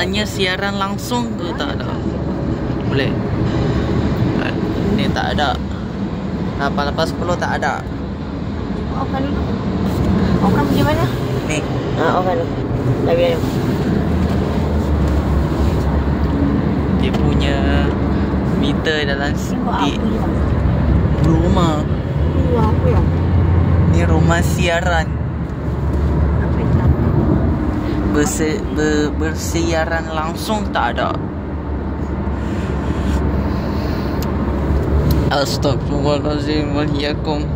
Jalannya siaran langsung tu tak ada. Boleh. Ni tak ada. 8810 tak ada. Okan dulu. Okan pergi mana? Ni. Okan dulu. Dah biar dulu. Dia punya meter dalam di rumah. Apa ya? Ni rumah siaran. Apa itu? Bersiaran langsung tak ada. Astagfirullahaladzim waliyakum.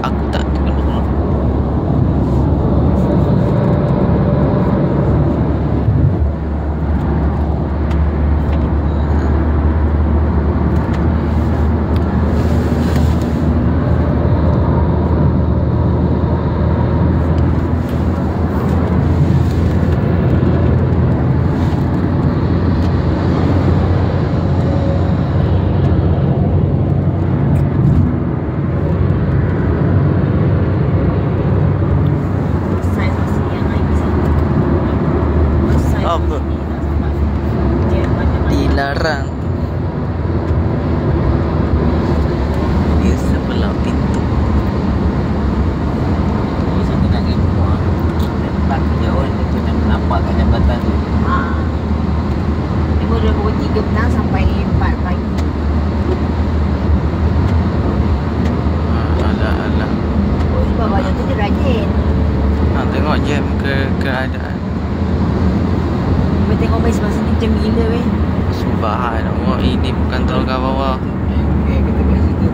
Aku tak tengok. Apa? Dilarang. Dia sebelah pintu. Satu nak pergi rumah. Lepas kejauhan dia tu nak menampakkan jambatan tu. Dia boleh pukul 3 petang sampai 4 pagi. Alah. Oh, sebab baju tu dia rajin. Tengok jam keadaan. Dia tengok bais masa ni jam gila weh. Subhanallah, ini bukan tolga bawah. Kita kat situ.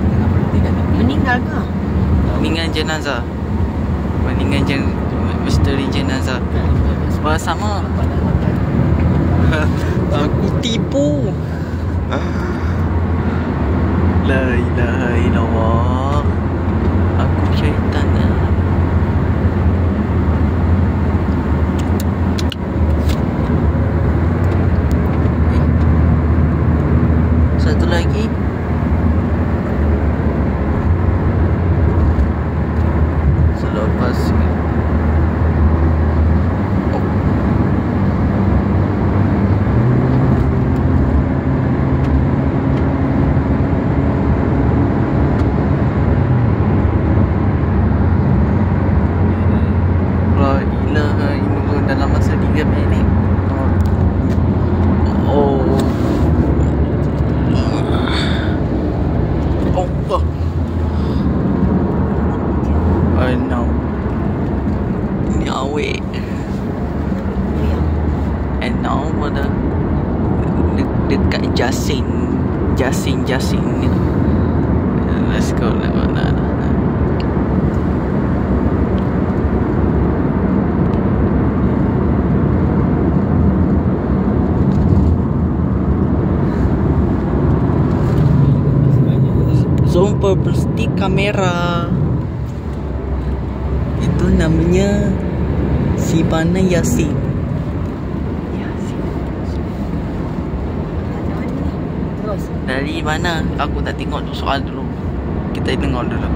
Tengah berhenti kat tepi. Meninggal ke? Meninggal jenazah. Misteri jenazah. Sama. Aku tipu. La ilaha illallah. Aku syaitan. Satu lagi. Selepas dalam masa 3 minit. Allah. I know. Ni awet. And now pada dekat Jasin ni. Let's go. Zoom property kamera. Itu namanya Sibana Yasin. Terus. Dari mana? Aku tak tengok tu soal dulu. Kita tengok dulu.